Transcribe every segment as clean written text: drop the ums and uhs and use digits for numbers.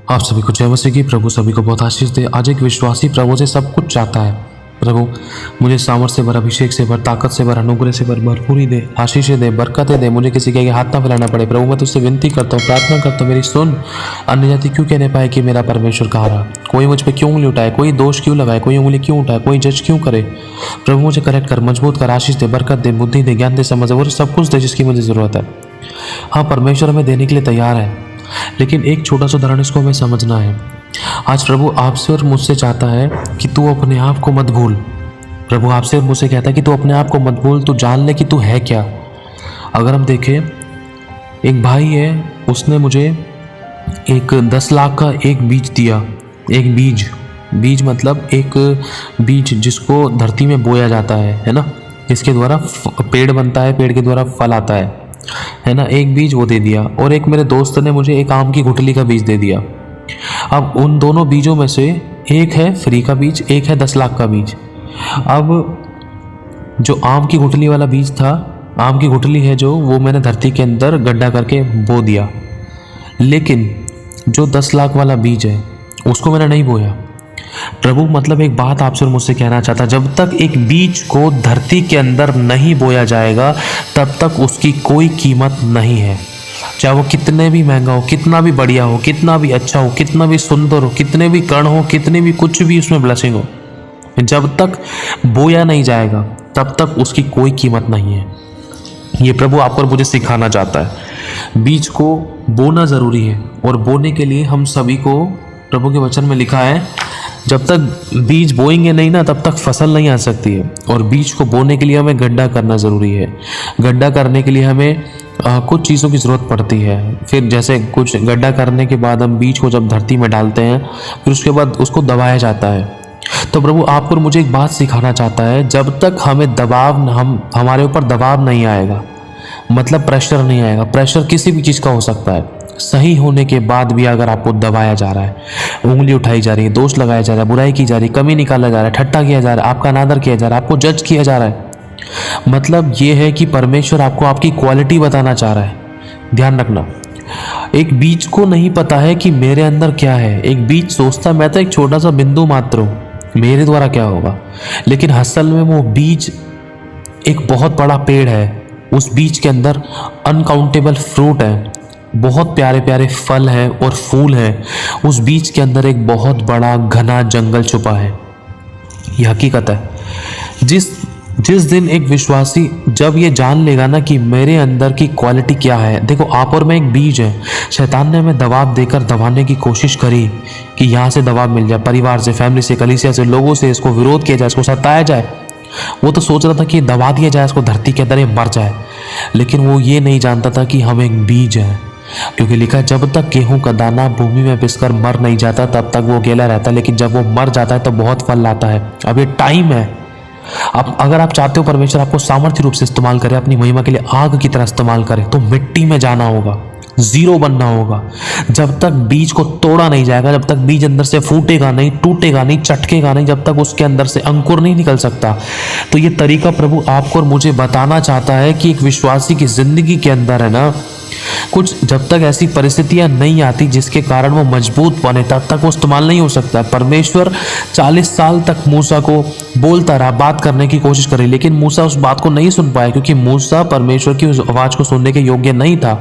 आप सभी को जय मसीह की। प्रभु सभी को बहुत आशीष दे। आज एक विश्वासी प्रभु से सब कुछ चाहता है। प्रभु मुझे सामर्थ से भर, अभिषेक से भर, ताकत से भर, अनुग्रह से भर, भरपूरी दे, आशीषें दे, बरकतें दे। मुझे किसी के आगे हाथ ना फैलाना पड़े। प्रभु मैं तुझसे विनती करता हूँ, प्रार्थना करता हूँ, मेरी सुन। अन्य जाति क्यों कहने पाए कि मेरा परमेश्वर कहाँ रहा? कोई मुझ पर क्यों उंगली उठाए, कोई दोष क्यों लगाए, कोई उंगली क्यों उठाए, कोई जज क्यों करे? प्रभु मुझे करेक्ट कर, मजबूत कर, आशीष दे, बरकत दे, बुद्धि दे, ज्ञान दे, समझ दे, वो सब कुछ दे जिसकी मुझे ज़रूरत है। हाँ, परमेश्वर हमें देने के लिए तैयार है, लेकिन एक छोटा सा उदाहरण इसको हमें समझना है। आज प्रभु आपसे और मुझसे चाहता है कि तू अपने आप को मत भूल। प्रभु आपसे और मुझसे कहता है कि तू अपने आप को मत भूल, तू जान ले कि तू है क्या। अगर हम देखें, एक भाई है, उसने मुझे एक 10 लाख का एक बीज दिया। एक बीज मतलब एक बीज जिसको धरती में बोया जाता है ना, इसके द्वारा पेड़ बनता है, पेड़ के द्वारा फल आता है ना। एक बीज वो दे दिया, और एक मेरे दोस्त ने मुझे एक आम की गुठली का बीज दे दिया। अब उन दोनों बीजों में से एक है फ्री का बीज, एक है 10 लाख का बीज। अब जो आम की गुठली वाला बीज था, आम की गुठली है जो, वो मैंने धरती के अंदर गड्ढा करके बो दिया। लेकिन जो 10 लाख वाला बीज है उसको मैंने नहीं बोया। प्रभु मतलब एक बात आपसे और मुझसे कहना चाहता, जब तक एक बीज को धरती के अंदर नहीं बोया जाएगा तब तक उसकी कोई कीमत नहीं है। चाहे वो कितने भी महंगा हो, कितना भी बढ़िया हो, कितना भी अच्छा हो, कितना भी सुंदर हो, कितने भी कण हो, कितने भी कुछ भी उसमें ब्लेसिंग हो, जब तक बोया नहीं जाएगा तब तक उसकी कोई कीमत नहीं है। ये प्रभु आप और मुझे सिखाना चाहता है। बीज को बोना ज़रूरी है, और बोने के लिए हम सभी को, प्रभु के वचन में लिखा है, जब तक बीज बोएंगे नहीं ना तब तक फसल नहीं आ सकती है। और बीज को बोने के लिए हमें गड्ढा करना ज़रूरी है। गड्ढा करने के लिए हमें कुछ चीज़ों की ज़रूरत पड़ती है। फिर जैसे कुछ गड्ढा करने के बाद हम बीज को जब धरती में डालते हैं, फिर उसके बाद उसको दबाया जाता है। तो प्रभु आपको और मुझे एक बात सिखाना चाहता है, जब तक हमें दबाव, हमारे ऊपर दबाव नहीं आएगा, मतलब प्रेशर नहीं आएगा। प्रेशर किसी भी चीज़ का हो सकता है। सही होने के बाद भी अगर आपको दबाया जा रहा है, उंगली उठाई जा रही है, दोष लगाया जा रहा है, बुराई की जा रही है, कमी निकाला जा रहा है, ठट्टा किया जा रहा है, आपका अनादर किया जा रहा है, आपको जज किया जा रहा है, मतलब ये है कि परमेश्वर आपको आपकी क्वालिटी बताना चाह रहा है। ध्यान रखना, एक बीज को नहीं पता है कि मेरे अंदर क्या है। एक बीज सोचता मैं तो एक छोटा सा बिंदु मात्र हूँ, मेरे द्वारा क्या होगा, लेकिन असल में वो बीज एक बहुत बड़ा पेड़ है। उस बीज के अंदर अनकाउंटेबल फ्रूट है, बहुत प्यारे प्यारे फल हैं और फूल हैं। उस बीज के अंदर एक बहुत बड़ा घना जंगल छुपा है। यह हकीकत है। जिस दिन एक विश्वासी जब ये जान लेगा ना कि मेरे अंदर की क्वालिटी क्या है। देखो, आप और मैं एक बीज है। शैतान ने हमें दबाव देकर दबाने की कोशिश करी कि यहाँ से दबाव मिल जाए, परिवार से, फैमिली से, कलीसिया से, लोगों से, इसको विरोध किया जाए, इसको सताया जाए। वो तो सोच रहा था कि दबा दिया जाए इसको धरती के अंदर, ये मर जाए। लेकिन वो ये नहीं जानता था कि हम एक बीज हैं। क्योंकि लिखा है, जब तक गेहूं का दाना भूमि में पिसकर मर नहीं जाता तब तक वो अकेला रहता है, लेकिन जब वो मर जाता है तो बहुत फल लाता है। अब ये टाइम है। अब अगर आप चाहते हो परमेश्वर आपको सामर्थ्य रूप से इस्तेमाल करे, अपनी महिमा के लिए आग की तरह इस्तेमाल करे, तो मिट्टी में जाना होगा, जीरो बनना होगा। जब तक बीज को तोड़ा नहीं जाएगा, जब तक बीज अंदर से फूटेगा नहीं, टूटेगा नहीं, चटकेगा नहीं, जब तक उसके अंदर से अंकुर नहीं निकल सकता। तो ये तरीका प्रभु आपको और मुझे बताना चाहता है कि एक विश्वासी की जिंदगी के अंदर है ना, कुछ जब तक ऐसी परिस्थितियां नहीं आती जिसके कारण वो मजबूत बने, तब तक वो इस्तेमाल नहीं हो सकता। परमेश्वर 40 साल तक मूसा को बोलता रहा, बात करने की कोशिश करी, लेकिन मूसा उस बात को नहीं सुन पाया, क्योंकि मूसा परमेश्वर की उस आवाज़ को सुनने के योग्य नहीं था।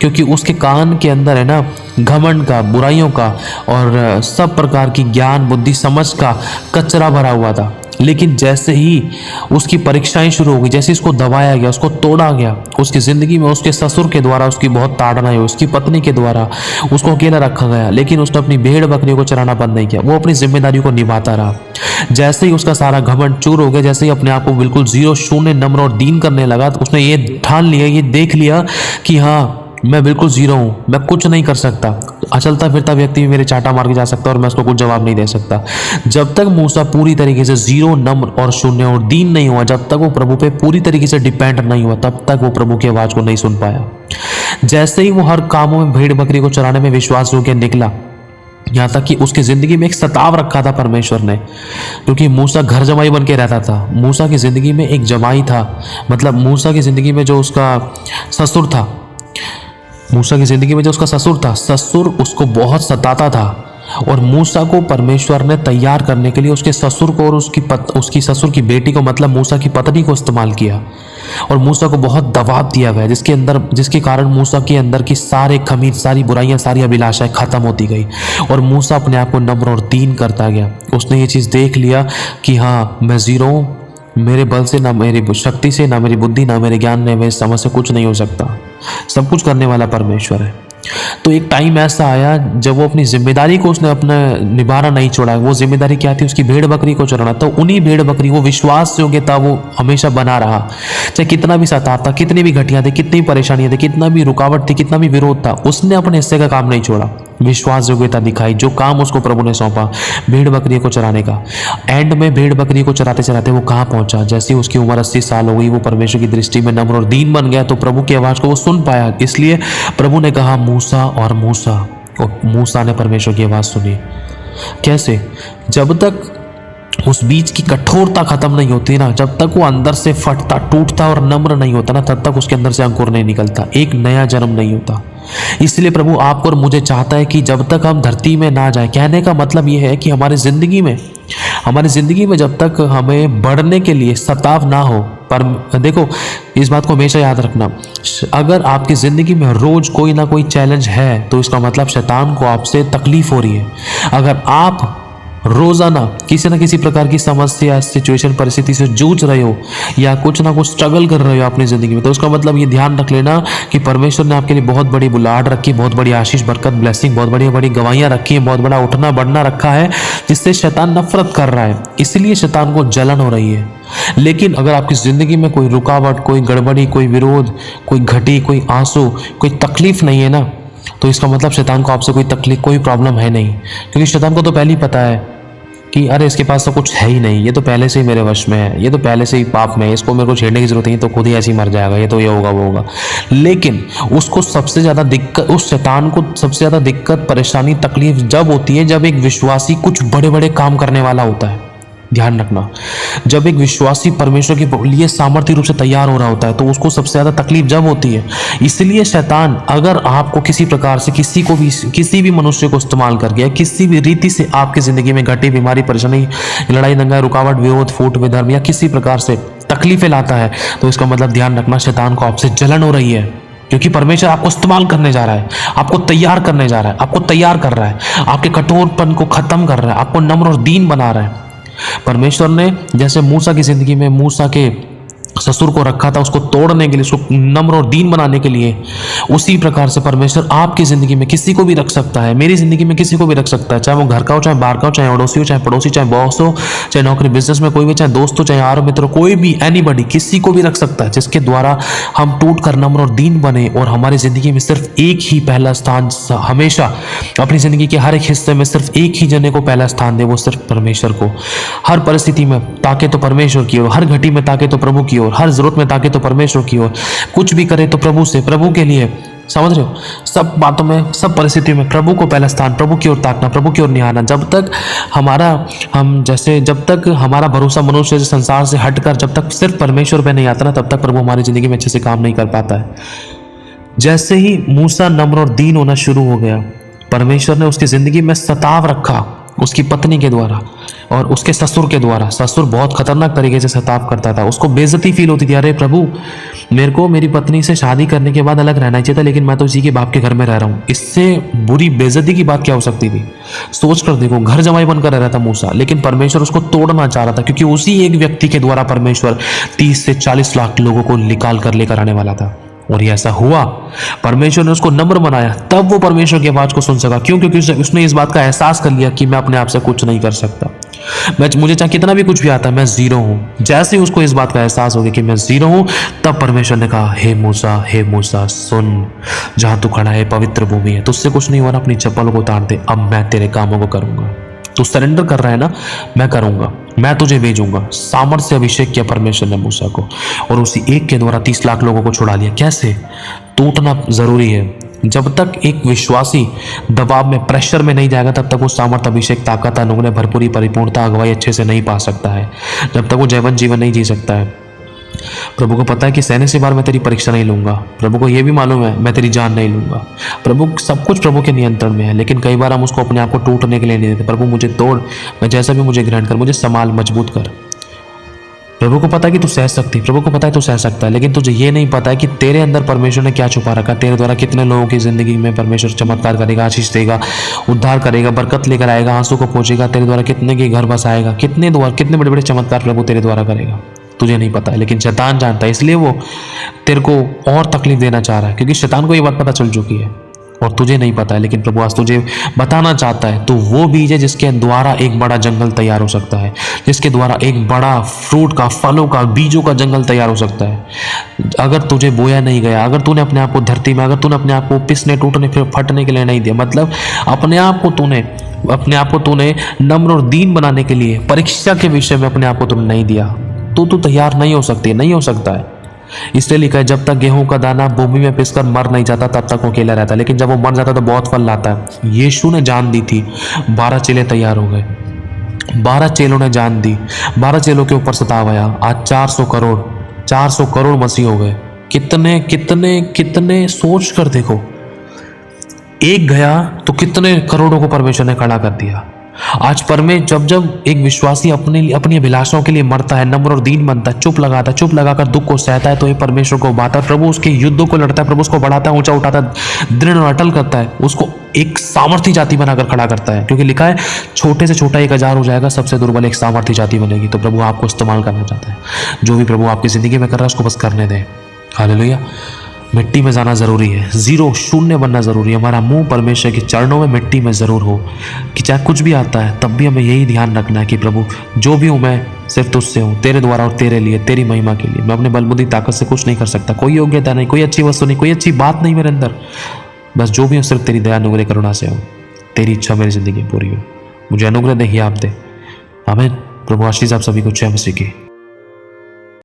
क्योंकि उसके कान के अंदर है ना, घमंड का, बुराइयों का और सब प्रकार की ज्ञान, बुद्धि, समझ का कचरा भरा हुआ था। लेकिन जैसे ही उसकी परीक्षाएं शुरू हो गई, जैसे इसको दबाया गया, उसको तोड़ा गया, उसकी ज़िंदगी में उसके ससुर के द्वारा उसकी बहुत ताड़ना हुई, उसकी पत्नी के द्वारा उसको अकेला रखा गया, लेकिन उसने अपनी भेड़ बकरियों को चराना बंद नहीं किया। वो अपनी जिम्मेदारी को निभाता रहा। जैसे ही उसका सारा घमंड चूर हो गया, जैसे ही अपने आप को बिल्कुल जीरो, शून्य, नम्र और दीन करने लगा, तो उसने ये ठान लिया, ये देख लिया कि हाँ, मैं बिल्कुल जीरो हूँ, मैं कुछ नहीं कर सकता। चलता फिरता व्यक्ति भी मेरे चाटा मार के जा सकता है और मैं उसको कुछ जवाब नहीं दे सकता। जब तक मूसा पूरी तरीके से जीरो, नम्र और शून्य और दीन नहीं हुआ, जब तक वो प्रभु पे पूरी तरीके से डिपेंड नहीं हुआ, तब तक वो प्रभु की आवाज़ को नहीं सुन पाया। जैसे ही वो हर कामों में, भेड़ बकरी को चराने में विश्वास होकर निकला, यहाँ तक कि उसकी ज़िंदगी में एक सताव रखा था परमेश्वर ने, क्योंकि मूसा घर जमाई बन के रहता था। मूसा की ज़िंदगी में एक जमाई था, मतलब मूसा की ज़िंदगी में जो उसका ससुर था, मूसा की ज़िंदगी में जो उसका ससुर था, ससुर उसको बहुत सताता था और मूसा को परमेश्वर ने तैयार करने के लिए उसके ससुर को और उसकी ससुर की बेटी को, मतलब मूसा की पत्नी को इस्तेमाल किया और मूसा को बहुत दबाव दिया गया, जिसके कारण मूसा के अंदर की सारे खमीर, सारी बुराइयां, सारी अभिलाषाएं खत्म होती गई और मूसा अपने आप को नम्र और दीन करता गया। उसने ये चीज़ देख लिया कि हाँ, मैं ज़ीरो हूँ, मेरे बल से, ना मेरी शक्ति से, ना मेरी बुद्धि, ना मेरे ज्ञान ने, मेरे समझ से कुछ नहीं हो सकता, सब कुछ करने वाला परमेश्वर है। तो एक टाइम ऐसा आया जब वो अपनी जिम्मेदारी को उसने अपना निभाना नहीं छोड़ा। वो जिम्मेदारी क्या थी? उसकी भेड़ बकरी को चराना। तो उन्हीं भेड़ बकरी, वो विश्वास योग्यता वो हमेशा बना रहा, चाहे कितना भी सताता, कितनी भी घटिया थी, कितनी परेशानियां थी, कितना भी रुकावट थी, कितना भी विरोध था, उसने अपने हिस्से का काम नहीं छोड़ा, विश्वास योग्यता दिखाई। जो काम उसको प्रभु ने सौंपा भेड़ बकरी को चराने का, एंड में भेड़ बकरी को चराते चराते वो कहाँ पहुंचा? जैसे उसकी उम्र 80 साल हो गई, वो परमेश्वर की दृष्टि में नम्र और दीन बन गया, तो प्रभु की आवाज़ को वो सुन पाया। इसलिए प्रभु ने कहा मूसा, और मूसा ने परमेश्वर की आवाज़ सुनी। कैसे? जब तक उस बीज की कठोरता खत्म नहीं होती ना, जब तक वो अंदर से फटता, टूटता और नम्र नहीं होता ना, तब तक उसके अंदर से अंकुर नहीं निकलता, एक नया जन्म नहीं होता। इसलिए प्रभु आपको और मुझे चाहता है कि जब तक हम धरती में ना जाए, कहने का मतलब ये है कि हमारी ज़िंदगी में जब तक हमें बढ़ने के लिए सताव ना हो। पर देखो, इस बात को हमेशा याद रखना, अगर आपकी ज़िंदगी में रोज़ कोई ना कोई चैलेंज है तो इसका मतलब शैतान को आपसे तकलीफ हो रही है। अगर आप रोजाना किसी न किसी प्रकार की समस्या, सिचुएशन, परिस्थिति से जूझ रहे हो या कुछ ना कुछ स्ट्रगल कर रहे हो अपनी ज़िंदगी में, तो उसका मतलब ये ध्यान रख लेना कि परमेश्वर ने आपके लिए बहुत बड़ी बुलाहट रखी, बहुत बड़ी आशीष, बरकत, ब्लेसिंग, बहुत बड़ी बड़ी गवाहियाँ रखी है, बहुत बड़ा उठना बढ़ना रखा है, जिससे शैतान नफरत कर रहा है। इसलिए शैतान को जलन हो रही है। लेकिन अगर आपकी ज़िंदगी में कोई रुकावट, कोई गड़बड़ी, कोई विरोध, कोई घटी, कोई आंसू, कोई तकलीफ नहीं है ना, तो इसका मतलब शैतान को आपसे कोई तकलीफ, कोई प्रॉब्लम है नहीं। क्योंकि शैतान को तो पहले ही पता है कि अरे इसके पास तो कुछ है ही नहीं, ये तो पहले से ही मेरे वश में है, ये तो पहले से ही पाप में है, इसको मेरे को छेड़ने की जरूरत नहीं, तो खुद ही ऐसे ही मर जाएगा, ये तो ये होगा वो होगा। लेकिन उसको सबसे ज़्यादा दिक्कत, उस शैतान को सबसे ज़्यादा दिक्कत, परेशानी, तकलीफ जब होती है जब एक विश्वासी कुछ बड़े बड़े काम करने वाला होता है। ध्यान रखना, जब एक विश्वासी परमेश्वर के लिए सामर्थ्य रूप से तैयार हो रहा होता है तो उसको सबसे ज़्यादा तकलीफ जब होती है। इसलिए शैतान अगर आपको किसी प्रकार से, किसी भी मनुष्य को इस्तेमाल करके या किसी भी रीति से आपकी ज़िंदगी में घटी, बीमारी, परेशानी, लड़ाई दंगा, रुकावट, विरोध, फूट, विधर्म या किसी प्रकार से तकलीफें लाता है, तो इसका मतलब ध्यान रखना, शैतान को आपसे जलन हो रही है। क्योंकि परमेश्वर आपको इस्तेमाल करने जा रहा है, आपको तैयार करने जा रहा है, आपको तैयार कर रहा है, आपके कठोरपन को खत्म कर रहा है, आपको नम्र और दीन बना रहा है। परमेश्वर ने जैसे मूसा की जिंदगी में मूसा के ससुर को रखा था उसको तोड़ने के लिए, उसको नम्र और दीन बनाने के लिए, उसी प्रकार से परमेश्वर आपकी ज़िंदगी में किसी को भी रख सकता है, मेरी ज़िंदगी में किसी को भी रख सकता है, चाहे वो घर का हो, चाहे बाहर का हो, चाहे अड़ोसी हो, चाहे पड़ोसी, चाहे बॉस हो, चाहे नौकरी बिजनेस में कोई भी, चाहे दोस्त हो, चाहे यार मित्र, कोई भी, एनीबॉडी, किसी को भी रख सकता है, जिसके द्वारा हम टूट कर नम्र और दीन बने और हमारी ज़िंदगी में सिर्फ एक ही पहला स्थान, हमेशा अपनी ज़िंदगी के हर एक हिस्से में सिर्फ एक ही जने को पहला स्थान दे, वो सिर्फ परमेश्वर को। हर परिस्थिति में ताके तो परमेश्वर की ओर, हर घटी में ताके तो प्रभु की ओर, हर जरूरत में ताके तो परमेश्वर की ओर, कुछ भी करे तो प्रभु से, प्रभु के लिए। समझ रहे हो? सब बातों में, सब परिस्थितियों में प्रभु को पहला स्थान, प्रभु की ओर ताकना, प्रभु की ओर निहारना। जब तक हमारा भरोसा मनुष्य से, संसार से हटकर जब तक सिर्फ परमेश्वर पे नहीं आता ना, तब तक प्रभु हमारी जिंदगी में अच्छे से काम नहीं कर पाता है। जैसे ही मूसा नम्र और दीन होना शुरू हो गया, परमेश्वर ने उसकी जिंदगी में सताव रखा, उसकी पत्नी के द्वारा और उसके ससुर के द्वारा। ससुर बहुत खतरनाक तरीके से सताव करता था, उसको बेइज्जती फील होती थी, अरे प्रभु, मेरे को मेरी पत्नी से शादी करने के बाद अलग रहना चाहिए था, लेकिन मैं तो इसी के बाप के घर में रह रहा हूँ। इससे बुरी बेइज्जती की बात क्या हो सकती थी? सोच कर देखो, घर जमाई बनकर रह रहा था मूसा, लेकिन परमेश्वर उसको तोड़ना चाह रहा था, क्योंकि उसी एक व्यक्ति के द्वारा परमेश्वर 30 से 40 लाख लोगों को निकाल कर लेकर आने वाला था। और ये ऐसा हुआ, परमेश्वर ने उसको नम्र बनाया, तब वो परमेश्वर की आवाज़ को सुन सका। क्यों? क्योंकि उसने इस बात का एहसास कर लिया कि मैं अपने आप से कुछ नहीं कर सकता, मुझे चाहे कितना भी कुछ भी आता है, मैं जीरो हूँ। जैसे ही उसको इस बात का एहसास हो गया कि मैं जीरो हूँ, तब परमेश्वर ने कहा, हे मूसा सुन, जहाँ तू खड़ा है पवित्र भूमि है, तुझसे कुछ नहीं हो रहा, अपनी चप्पलों को उतार दे, अब मैं तेरे कामों को करूँगा। तू सरेंडर कर रहा है ना, मैं करूँगा, मैं तुझे भेजूंगा। सामर्थ्य से अभिषेक किया परमेश्वर ने मूसा को, और उसी एक के द्वारा 30 लाख लोगों को छुड़ा लिया। कैसे? टूटना जरूरी है। जब तक एक विश्वासी दबाव में, प्रेशर में नहीं जाएगा, तब तक वो सामर्थ्य, अभिषेक, ताकत, अनुग्रह, भरपूरी, परिपूर्णता, अगुवाई अच्छे से नहीं पा सकता है, जब तक वो जैवन जीवन नहीं जी सकता है। प्रभु को पता है कि सहने से बार मैं तेरी परीक्षा नहीं लूंगा। प्रभु को यह भी मालूम है मैं तेरी जान नहीं लूंगा। प्रभु सब कुछ प्रभु के नियंत्रण में है, लेकिन कई बार हम उसको अपने आप को टूटने के लिए नहीं देते। प्रभु मुझे तोड़, मैं जैसा भी मुझे ग्रहण कर, मुझे संभाल, मजबूत कर। प्रभु को पता है कि तू सह सकती, प्रभु को पता है तू सह सकता है, लेकिन तुझे ये नहीं पता है कि तेरे अंदर परमेश्वर ने क्या छुपा रखा है। तेरे द्वारा कितने लोगों की जिंदगी में परमेश्वर चमत्कार करेगा, आशीष देगा, उद्धार करेगा, बरकत लेकर आएगा, आंसू को पहुंचेगा। तेरे द्वारा कितने के घर बसाएगा, कितने बड़े बड़े चमत्कार प्रभु तेरे द्वारा करेगा। तुझे नहीं पता है, लेकिन शैतान जानता है, इसलिए वो तेरे को और तकलीफ देना चाह रहा है, क्योंकि शैतान को ये बात पता चल चुकी है और तुझे नहीं पता है। लेकिन प्रभु आज तुझे बताना चाहता है, तो वो बीज है जिसके द्वारा एक बड़ा जंगल तैयार हो सकता है, जिसके द्वारा एक बड़ा फ्रूट का, फलों का, बीजों का जंगल तैयार हो सकता है। अगर तुझे बोया नहीं गया, अगर तूने अपने आप को धरती में, अगर तूने अपने आप को पिसने, टूटने, फिर फटने के लिए नहीं दिया, मतलब अपने आप को तूने नम्र और दीन बनाने के लिए, परीक्षा के विषय में अपने आप को तूने नहीं दिया, तो तू तैयार नहीं हो सकती, नहीं हो सकता है। इसलिए लिखा है, जब तक गेहूं का दाना भूमि में पिसकर मर नहीं जाता तब तक वो अकेला रहता है, लेकिन जब वो मर जाता तो बहुत फल लाता है। यीशु ने जान दी थी, 12 चेले तैयार हो गए, 12 चेलों ने जान दी, 12 चेलों के ऊपर सताव आया। आज 400 करोड़ मसीह हो गए। कितने कितने कितने सोच कर देखो, एक गया तो कितने करोड़ों को परमेश्वर ने खड़ा कर दिया। आज जब एक विश्वासी अपनी अभिलाषाओं के लिए मरता है, नम्र और दीन बनता है, चुप लगाकर दुख को सहता है, तो ये परमेश्वर को बाता है। प्रभु उसके युद्धों को लड़ता है, प्रभु उसको बढ़ाता है, ऊंचा उठाता है, दृढ़ और अटल करता है, उसको एक सामर्थी जाति बनाकर खड़ा करता है। क्योंकि लिखा है, छोटे से छोटा 1000 हो जाएगा, सबसे दुर्बल एक सामर्थी जाति बनेगी। तो प्रभु आपको इस्तेमाल करना चाहता है। जो भी प्रभु आपकी जिंदगी में कर रहा है उसको बस करने दें। हालेलुया। मिट्टी में जाना ज़रूरी है, शून्य बनना ज़रूरी है। हमारा मुंह परमेश्वर के चरणों में मिट्टी में ज़रूर हो, कि चाहे कुछ भी आता है तब भी हमें यही ध्यान रखना है कि प्रभु जो भी हूँ मैं सिर्फ तुझसे हूँ, तेरे द्वारा और तेरे लिए, तेरी महिमा के लिए। मैं अपने बलबुद्धि ताकत से कुछ नहीं कर सकता, कोई योग्यता नहीं, कोई अच्छी वस्तु नहीं, कोई अच्छी बात नहीं मेरे अंदर। बस जो भी हूँ सिर्फ तेरी दया, अनुग्रह, करुणा से हूँ। तेरी इच्छा मेरी जिंदगी में पूरी हो। मुझे अनुग्रह दे, आप दे। आमीन। प्रभु आशीष आप सभी को जय मसीह की।